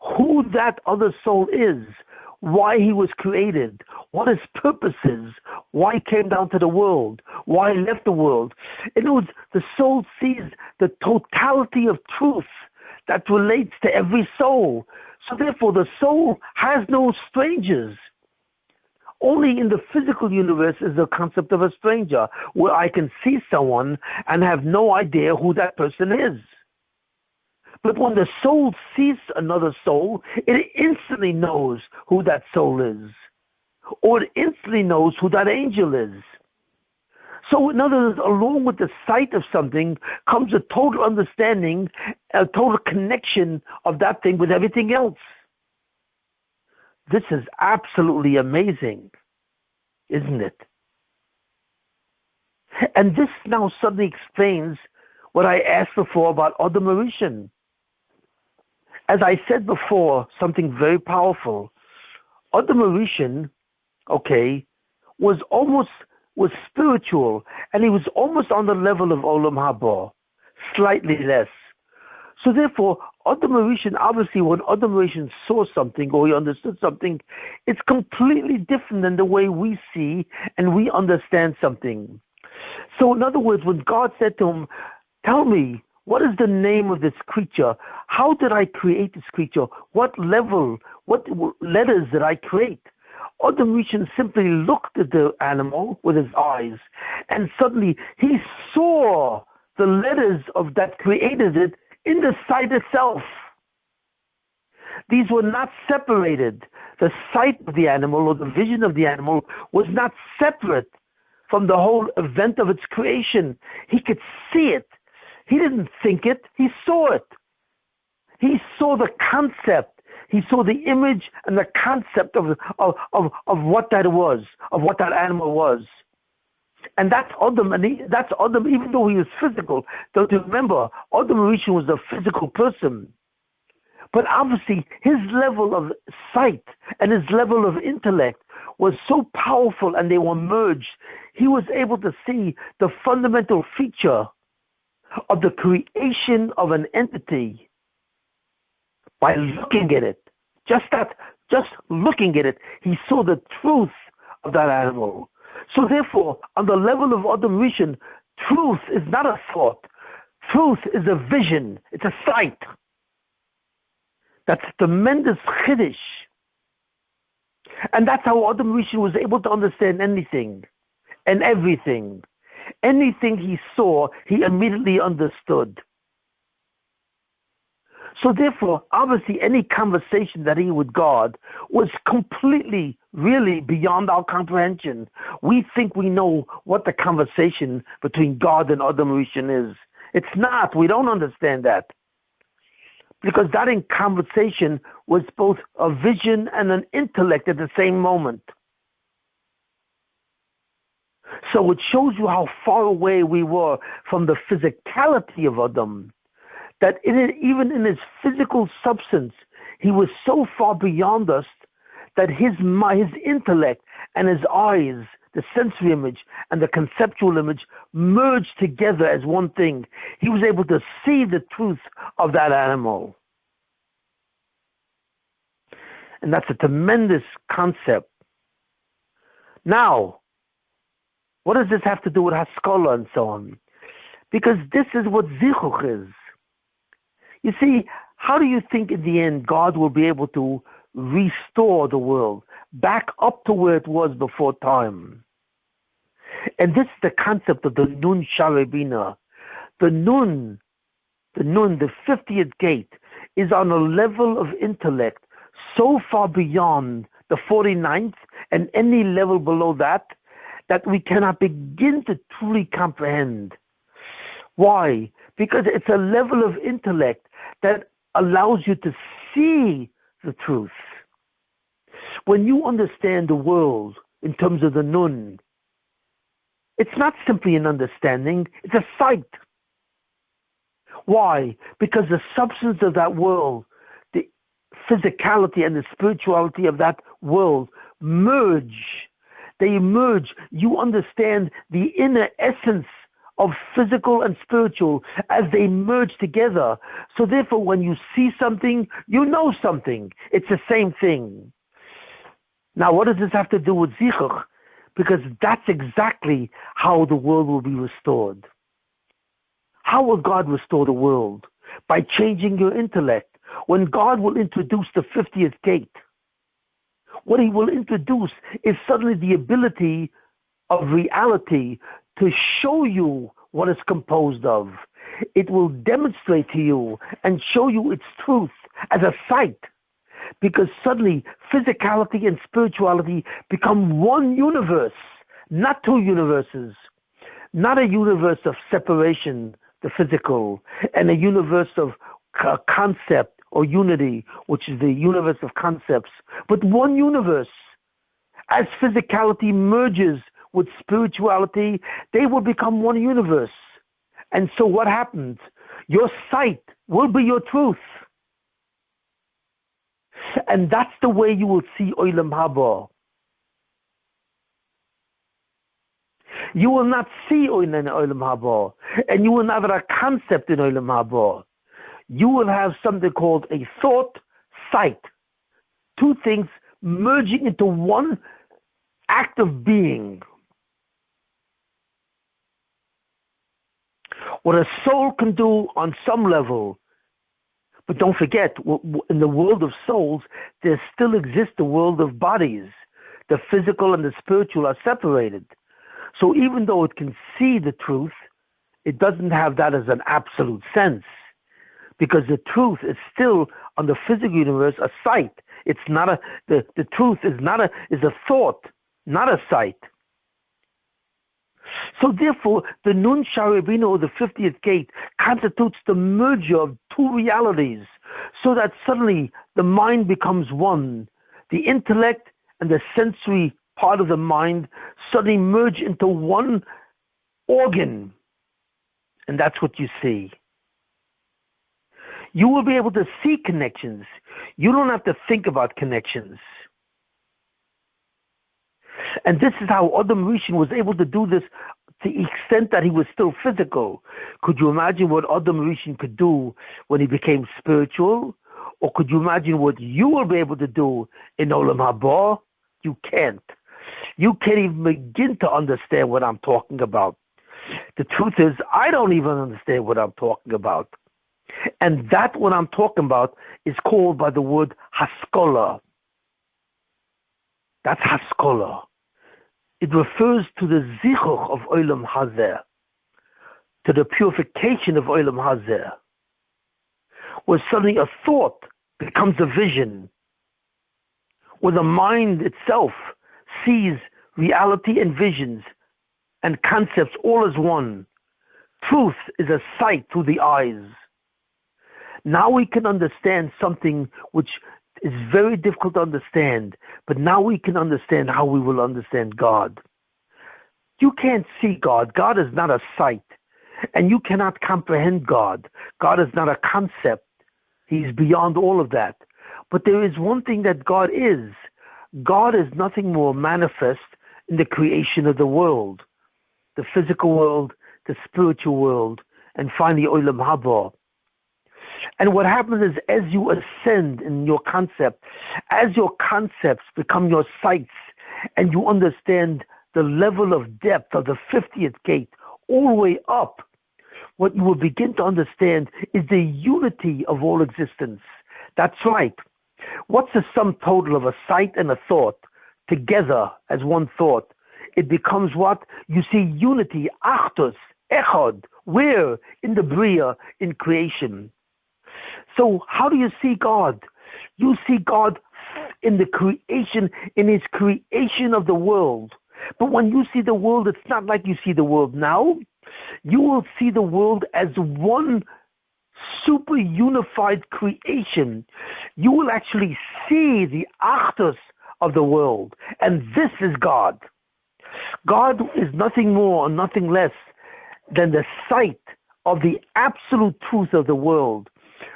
who that other soul is, why he was created, what his purpose is, why he came down to the world, why he left the world. In other words, the soul sees the totality of truth that relates to every soul. So therefore, the soul has no strangers. Only in the physical universe is the concept of a stranger, where I can see someone and have no idea who that person is. But when the soul sees another soul, it instantly knows who that soul is, or it instantly knows who that angel is. So in other words, along with the sight of something comes a total understanding, a total connection of that thing with everything else. This is absolutely amazing, isn't it? And this now suddenly explains what I asked before about Adam Rishon. As I said before, something very powerful. Adam Rishon, was spiritual, and he was almost on the level of Olam Haba, slightly less. So therefore, Adam Rishon, obviously when Adam Rishon saw something or he understood something, it's completely different than the way we see and we understand something. So in other words, when God said to him, tell me, what is the name of this creature? How did I create this creature? What level, what letters did I create? Adam Rishon simply looked at the animal with his eyes, and suddenly he saw the letters of that created it in the sight itself. These were not separated. The sight of the animal or the vision of the animal was not separate from the whole event of its creation. He could see it. He didn't think it. He saw it. He saw the concept. He saw the image and the concept of what that was, of what that animal was. And that's Adam, that's Adam, even though he was physical. Don't you remember, Adam Rishon was a physical person. But obviously, his level of sight and his level of intellect was so powerful and they were merged, he was able to see the fundamental feature of the creation of an entity by looking at it. Just looking at it, he saw the truth of that animal. So therefore, on the level of Adam Rishon, truth is not a thought. Truth is a vision. It's a sight. That's a tremendous chiddush. And that's how Adam Rishon was able to understand anything and everything. Anything he saw, he immediately understood. So therefore, obviously, any conversation that he had with God was completely, really beyond our comprehension. We think we know what the conversation between God and Adam Rishon is. It's not. We don't understand that. Because that in conversation was both a vision and an intellect at the same moment. So it shows you how far away we were from the physicality of Adam, that even in his physical substance, he was so far beyond us that his intellect and his eyes, the sensory image and the conceptual image, merged together as one thing. He was able to see the truth of that animal. And that's a tremendous concept. Now, what does this have to do with Haskalah and so on? Because this is what Zichuch is. You see, how do you think in the end God will be able to restore the world back up to where it was before time? And this is the concept of the Nun Sharabina. The Nun, the 50th gate, is on a level of intellect so far beyond the 49th and any level below that, that we cannot begin to truly comprehend. Why? Because it's a level of intellect that allows you to see the truth. When you understand the world in terms of the Nun, it's not simply an understanding, it's a sight. Why? Because the substance of that world, the physicality and the spirituality of that world merge. They merge. You understand the inner essence of physical and spiritual as they merge together. So therefore, when you see something, you know something. It's the same thing. Now, what does this have to do with Zichuch? Because that's exactly how the world will be restored. How will God restore the world? By changing your intellect. When God will introduce the 50th gate, what he will introduce is suddenly the ability of reality to show you what it's composed of. It will demonstrate to you and show you its truth as a sight. Because suddenly physicality and spirituality become one universe, not two universes. Not a universe of separation, the physical, and a universe of concept or unity, which is the universe of concepts, but one universe. As physicality merges with spirituality, they will become one universe. And so what happens? Your sight will be your truth. And that's the way you will see Olam Haba. You will not see Olam Haba, and you will not have a concept in Olam Haba. You will have something called a thought, sight. Two things merging into one act of being. What a soul can do on some level. But don't forget, in the world of souls, there still exists the world of bodies. The physical and the spiritual are separated. So even though it can see the truth, it doesn't have that as an absolute sense. Because the truth is still, on the physical universe, a sight. It's not the truth is a thought, not a sight. So therefore, the Nun Sharabina, or the 50th gate, constitutes the merger of two realities, so that suddenly the mind becomes one. The intellect and the sensory part of the mind suddenly merge into one organ. And that's what you see. You will be able to see connections. You don't have to think about connections. And this is how Adam Rishon was able to do this to the extent that he was still physical. Could you imagine what Adam Rishon could do when he became spiritual? Or could you imagine what you will be able to do in Olam Haba? You can't. You can't even begin to understand what I'm talking about. The truth is, I don't even understand what I'm talking about. And that what I'm talking about is called by the word Haskalah. That's Haskalah. It refers to the zichuch of Olam Hazeh, to the purification of Olam Hazeh, where suddenly a thought becomes a vision, where the mind itself sees reality and visions and concepts all as one. Truth is a sight through the eyes. Now we can understand something which is very difficult to understand, but now we can understand how we will understand God. You can't see God. God is not a sight, and you cannot comprehend God. God is not a concept. He's beyond all of that. But there is one thing that God is. God is nothing more manifest in the creation of the world, the physical world, the spiritual world, and finally Olam Haba. And what happens is, as you ascend in your concept, as your concepts become your sights, and you understand the level of depth of the 50th gate all the way up, what you will begin to understand is the unity of all existence. That's right. What's the sum total of a sight and a thought together as one thought? It becomes what? You see unity, achdus, echad, where? In the Bria, in creation. So how do you see God? You see God in the creation, in his creation of the world. But when you see the world, it's not like you see the world now. You will see the world as one super unified creation. You will actually see the achdus of the world. And this is God. God is nothing more or nothing less than the sight of the absolute truth of the world,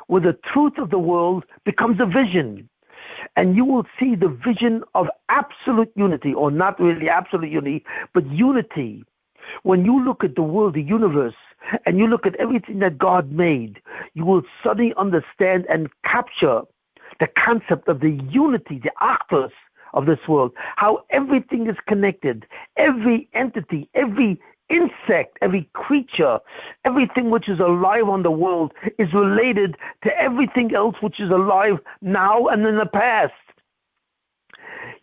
where the truth of the world becomes a vision. And you will see the vision of absolute unity, or not really absolute unity, but unity. When you look at the world, the universe, and you look at everything that God made, you will suddenly understand and capture the concept of the unity, the actors of this world, how everything is connected, every entity, every insect, every creature, everything which is alive on the world is related to everything else which is alive now and in the past.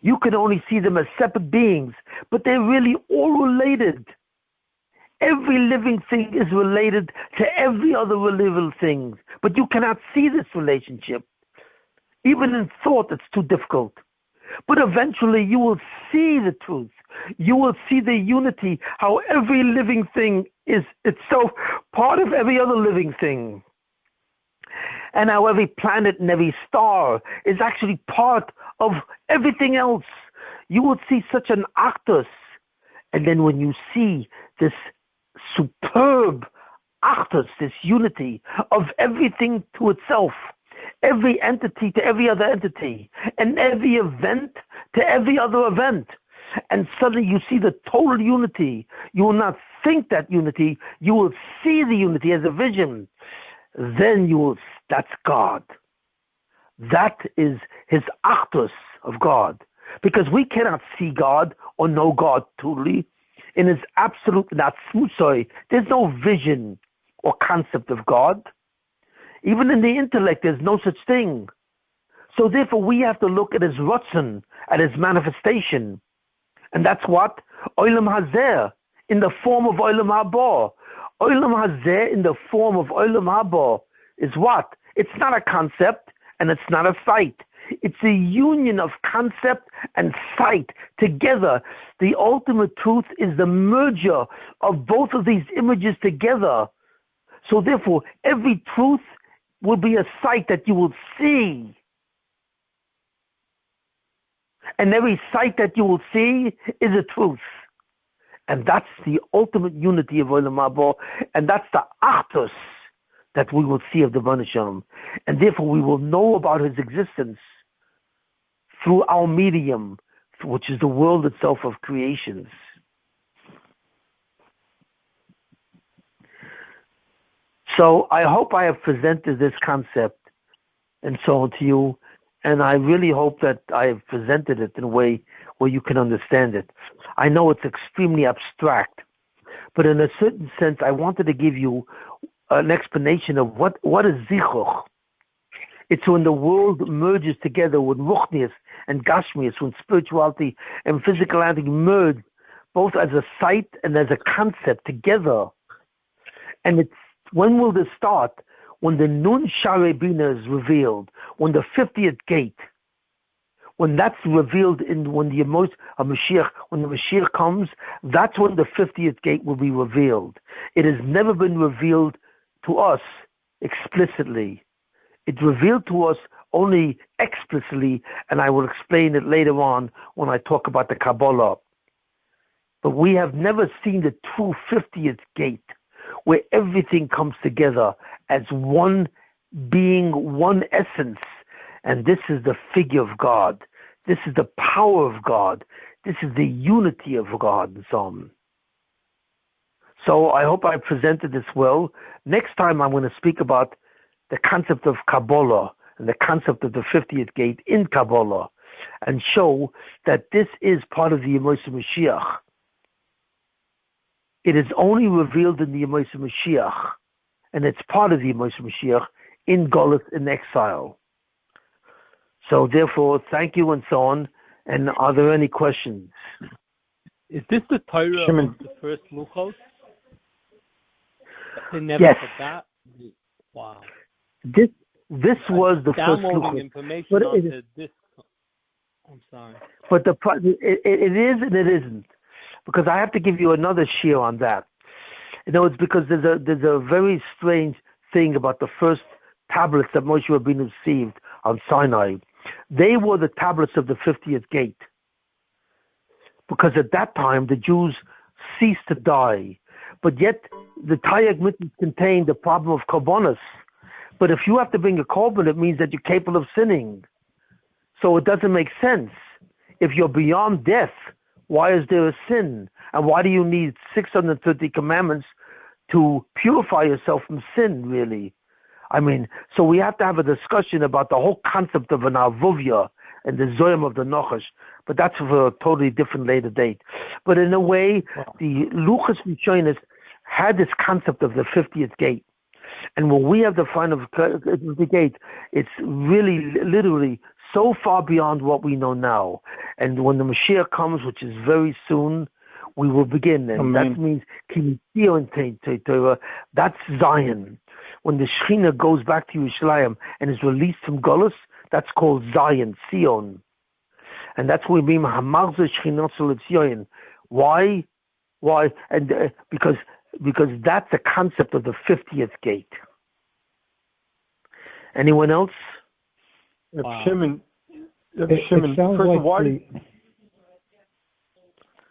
You can only see them as separate beings, but they're really all related. Every living thing is related to every other living thing, but you cannot see this relationship. Even in thought, it's too difficult. But eventually you will see the truth. You will see the unity, how every living thing is itself part of every other living thing. And how every planet and every star is actually part of everything else. You will see such an actus. And then when you see this superb actus, this unity of everything to itself, every entity to every other entity, and every event to every other event, and suddenly you see the total unity. You will not think that unity, you will see the unity as a vision. Then that's God. That is his actus of God. Because we cannot see God or know God totally in his absolute, not smutsoi. There's no vision or concept of God. Even in the intellect, there's no such thing. So therefore, we have to look at his ratzon, at his manifestation. And that's what? Olam Hazeh, in the form of Olam Haba. Olam Hazeh, in the form of Olam Haba, is what? It's not a concept, and it's not a sight. It's a union of concept and sight together. The ultimate truth is the merger of both of these images together. So therefore, every truth will be a sight that you will see. And every sight that you will see is a truth. And that's the ultimate unity of Olam Haba, and that's the actus that we will see of the Ribono Shel Olam. And therefore we will know about his existence through our medium, which is the world itself of creations. So I hope I have presented this concept and so on to you, and I really hope that I have presented it in a way where you can understand it. I know it's extremely abstract, but in a certain sense, I wanted to give you an explanation of what is zichuch. It's when the world merges together, when ruchnius and gashmius, when spirituality and physicality merge, both as a sight and as a concept together. And it's when will this start? When the Nun Share Bina is revealed, when the 50th gate, when that's revealed when the Yamosa Mashiach, when the Mashiach comes, that's when the 50th gate will be revealed. It has never been revealed to us explicitly. It's revealed to us only explicitly, and I will explain it later on when I talk about the Kabbalah. But we have never seen the true 50th gate, where everything comes together as one being, one essence. And this is the figure of God. This is the power of God. This is the unity of God and so on. So I hope I presented this well. Next time I'm going to speak about the concept of Kabbalah and the concept of the 50th gate in Kabbalah and show that this is part of the Yamosa Mashiach. It is only revealed in the Yamosa Mashiach, and it's part of the Yamosa Mashiach in Golus, in exile. So therefore, thank you and so on. And are there any questions? Is this the Torah Shimon. of the first Luchos? They never Yes. put that? Wow. This was the first downloading Luchos. information But onto this. I'm sorry. But it is and it isn't, because I have to give you another shear on that. You know, it's because there's a very strange thing about the first tablets that Moshe Rabbeinu received on Sinai. They were the tablets of the 50th gate, because at that time the Jews ceased to die, but yet the Tayag mitzvahs contained the problem of korbanos. But if you have to bring a korban, it means that you're capable of sinning. So it doesn't make sense. If you're beyond death, why is there a sin? And why do you need 630 commandments to purify yourself from sin, really? I mean, so we have to have a discussion about the whole concept of an avuvia and the zoyim of the nochash, but that's for a totally different later date. But in a way, the Luchas Rishonos had this concept of the 50th gate. And when we have the final the gate, it's really, literally, so far beyond what we know now. And when the Mashiach comes, which is very soon, we will begin. And Amen. that means Kinitio Torah, that's Zion. When the Shekhinah goes back to Yerushalayim and is released from Golus, that's called Zion, Sion. And that's what we mean, Hamarza Shechinot Zion. Why? And because that's the concept of the 50th gate. Anyone else? Wow. Shimon, It sounds first like why?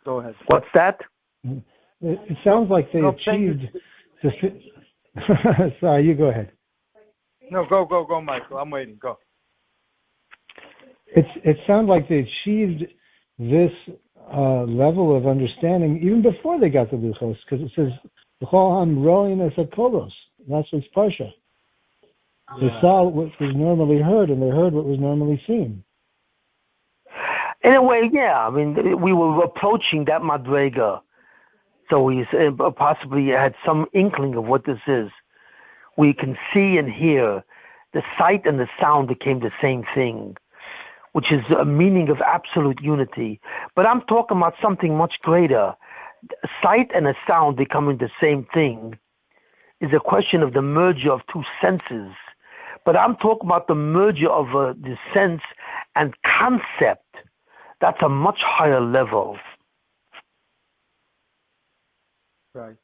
Go ahead. What's that? it sounds like they No, thank you. achieved sorry, you go ahead. No, go, Michael. I'm waiting. Go. It sounds like they achieved this level of understanding even before they got to Luchos, because it says L'chol Hamroin es HaKolos. That's what's Parsha. They saw what was normally heard, and they heard what was normally seen. In a way, yeah. I mean, we were approaching that Madrega. So we possibly had some inkling of what this is. We can see and hear. The sight and the sound became the same thing, which is a meaning of absolute unity. But I'm talking about something much greater. Sight and a sound becoming the same thing is a question of the merger of two senses. But I'm talking about the merger of the sense and concept. That's a much higher level. Right.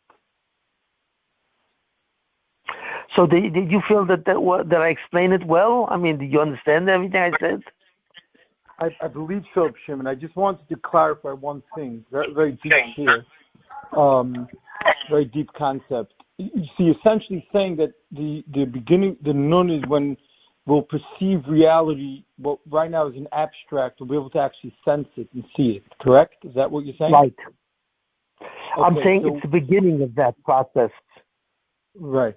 So did you feel that I explained it well? I mean, did you understand everything I said? I believe so, Shimon. I just wanted to clarify one thing. Very, very deep here. Very deep concept. You see, essentially saying that the beginning, the nun is when will perceive reality, what right now is an abstract, will be able to actually sense it and see it, correct? Is that what you're saying? Right. Okay, I'm saying so, it's the beginning of that process. right.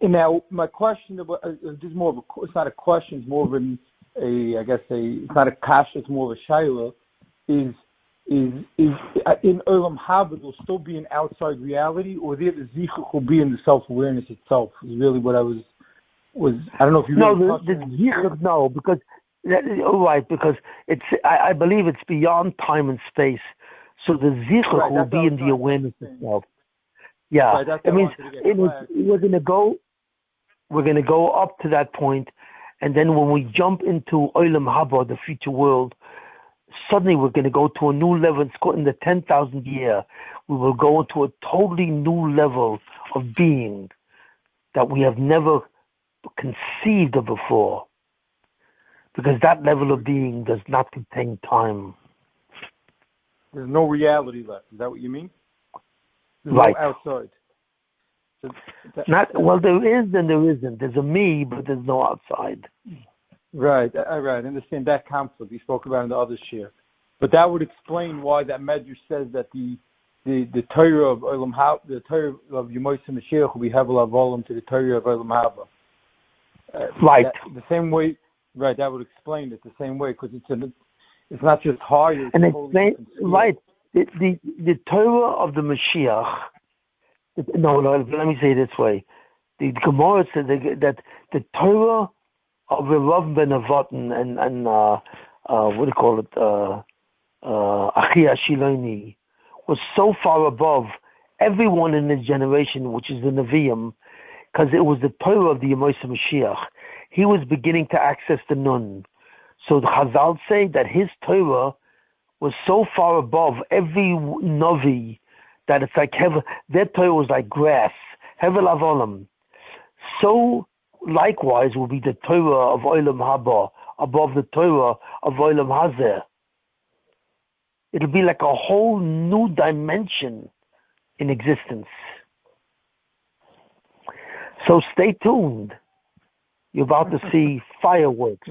And now, my question, this is more of it's not a question, it's more of it's not a kasha, it's more of a shaila, is in Olam Haba, there'll still be an outside reality, or there the zichuk will be in the self-awareness itself, is really what I was I don't know if you really the zichuk, no, because, right, because I believe it's beyond time and space, so the zichuk will be in the awareness itself. Yeah, right, it means we're going to go up to that point, and then when we jump into Olam Haba, the future world, suddenly we're going to go to a new level. It's called in the 10,000th year. We will go into a totally new level of being that we have never conceived of before, because that level of being does not contain time. There's no reality left. Is that what you mean? There's right. No outside. So well, there is and there isn't. There's a me, but there's no outside. Right. I understand that conflict. We spoke about in the other share. But that would explain why that Medrash says that the Torah of Olam Haba, the Torah of Yamosa Mashiach will be Hevel Avolim to the Torah of Olam Haba. Right. The same way. Right. That would explain it the same way, because it's not just higher. And explain right. The Torah of the Mashiach. No, let me say it this way. The Gemara said that the Torah of Rav ben Avotin and what do you call it, Achi Ashiloni, was so far above everyone in his generation, which is the Nevi'im, because it was the Torah of the Yamosa Mashiach. He was beginning to access the Nun. So the Chazal say that his Torah was so far above every Navi that it's like their Torah was like grass, Hevel Avolim. So likewise will be the Torah of Olam Haba above the Torah of Olam Hazeh. It'll be like a whole new dimension in existence. So stay tuned. You're about to see fireworks.